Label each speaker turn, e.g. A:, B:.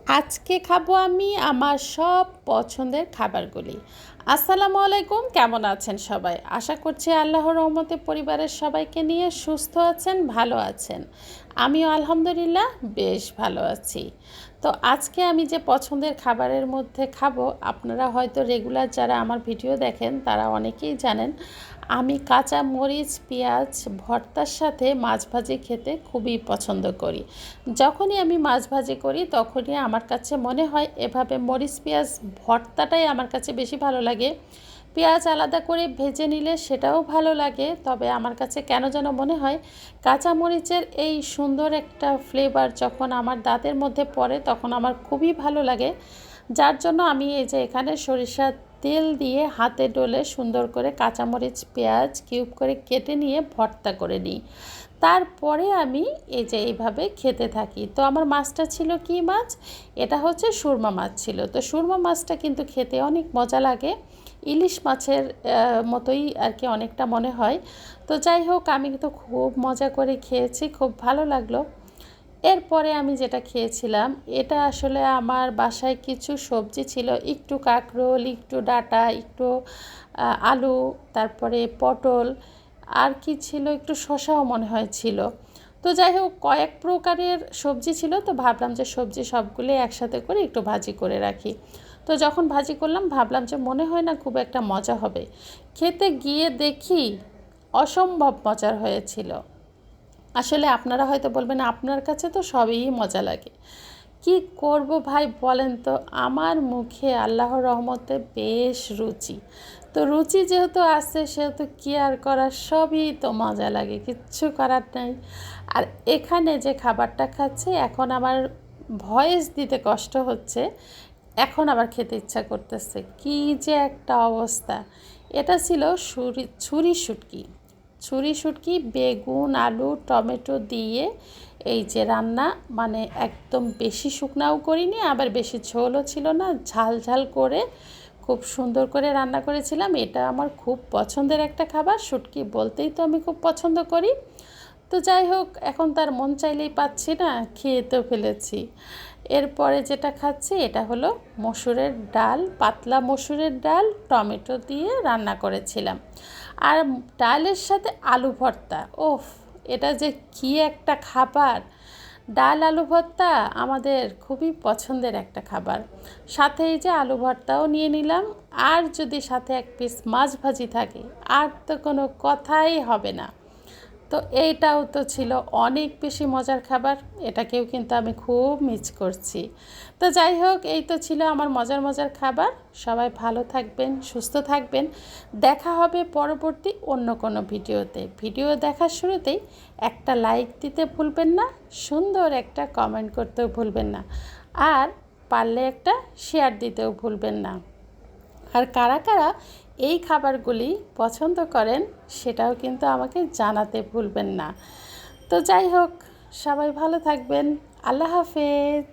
A: আজকে খাবো আমি আমার সব পছন্দের খাবারগুলি। আসসালামু আলাইকুম, কেমন আছেন সবাই? আশা করছি আল্লাহর রহমতে পরিবারের সবাইকে নিয়ে সুস্থ আছেন, ভালো আছেন। আমিও আলহামদুলিল্লাহ বেশ ভালো আছি। তো আজকে আমি যে পছন্দের খাবারের মধ্যে খাবো, আপনারা হয়তো রেগুলার যারা আমার ভিডিও দেখেন তারা অনেকেই জানেন আমি কাঁচা মরিচ পেঁয়াজ ভর্তার সাথে মাছ ভাজি খেতে খুবই পছন্দ করি। যখনই আমি মাছ ভাজি করি তখনই আমার কাছে মনে হয় এভাবে মরিচ পেঁয়াজ ভর্তাটাই আমার কাছে বেশি ভালো লাগে। পেঁয়াজ আলাদা করে ভেজে নিলে সেটাও ভালো লাগে, তবে আমার কাছে কেন যেন মনে হয় কাঁচা মরিচের এই সুন্দর একটা ফ্লেভার যখন আমার দাঁতের মধ্যে পড়ে তখন আমার খুবই ভালো লাগে। যার জন্য আমি এই যে এখানে সরিষার তেল দিয়ে হাতে ডলে সুন্দর করে কাঁচামরিচ পেঁয়াজ কিউব করে কেটে নিয়ে ভর্তা করে নিই। তারপরে আমি এই যে এইভাবে খেতে থাকি। তো আমার মাছটা ছিল কি মাছ? এটা হচ্ছে সুরমা মাছ ছিল। তো সুরমা মাছটা কিন্তু খেতে অনেক মজা লাগে, ইলিশ মাছের মতোই আর কি অনেকটা মনে হয়। তো যাই হোক, আমি তো খুব মজা করে খেয়েছি, খুব ভালো লাগলো। এরপরে আমি যেটা খেয়েছিলাম, এটা আসলে আমার বাসায় কিছু সবজি ছিল, একটু কাঁকরোল, একটু ডাঁটা, একটু আলু, তারপরে পটল, আর কি ছিল, একটু শসাও মনে হয় ছিল। তো যাই হোক, কয়েক প্রকারের সবজি ছিল, তো ভাবলাম যে সবজি সবগুলো একসাথে করে একটু ভাজি করে রাখি। তো যখন ভাজি করলাম ভাবলাম যে মনে হয় না খুব একটা মজা হবে, খেতে গিয়ে দেখি অসম্ভব মজার হয়েছিল। আসলে আপনারা হয়তো বলবেন আপনার কাছে তো সবই মজা লাগে, কি করব ভাই বলেন তো, আমার মুখে আল্লাহর রহমতে বেশ রুচি। তো রুচি যেহেতু আছে সেহেতু কি আর করার, সবই তো মজা লাগে, কিচ্ছু করার নাই। আর এখানে যে খাবারটা খাচ্ছি এখন আমার ভয়েস দিতে কষ্ট হচ্ছে, এখন আবার খেতে ইচ্ছা করতেছে, কি যে একটা অবস্থা। এটা ছিল ছুরি শুটকি। ছুরি শুটকি বেগুন আলু টমেটো দিয়ে এই যে রান্না, মানে একদম বেশি শুকনাও করিনি আবার বেশি ঝোলও ছিল না, ঝাল ঝাল করে খুব সুন্দর করে রান্না করেছিলাম। এটা আমার খুব পছন্দের একটা খাবার, শুটকি বলতেই তো আমি খুব পছন্দ করি। তো যাই হোক, এখন তার মন চাইলেই পাচ্ছি না, খেয়ে তো ফেলেছি। এরপরে যেটা খাচ্ছি এটা হলো মসুরের ডাল, পাতলা মসুরের ডাল টমেটো দিয়ে রান্না করেছিলাম, আর ডালের সাথে আলু ভর্তা। ওফ, এটা যে কী একটা খাবার! ডাল আলু ভর্তা আমাদের খুবই পছন্দের একটা খাবার। সাথে এই যে আলু ভর্তাও নিয়ে নিলাম, আর যদি সাথে এক পিস মাছ ভাজি থাকে আর তো কোনো কথাই হবে না। তো এইটাও তো ছিল অনেক বেশি মজার খাবার, এটাকেও কিন্তু আমি খুব মিস করছি। তো যাই হোক, এই তো ছিল আমার মজার মজার খাবার। সবাই ভালো থাকবেন, সুস্থ থাকবেন। দেখা হবে পরবর্তী অন্য কোনো ভিডিওতে। ভিডিও দেখার শুরুতেই একটা লাইক দিতে ভুলবেন না, সুন্দর একটা কমেন্ট করতেও ভুলবেন না, আর পারলে একটা শেয়ার দিতেও ভুলবেন না। আর কারা কারা এই খাবারগুলি পছন্দ করেন সেটাও কিন্তু আমাকে জানাতে ভুলবেন না। তো যাই হোক, সবাই ভালো থাকবেন। আল্লাহ হাফেজ।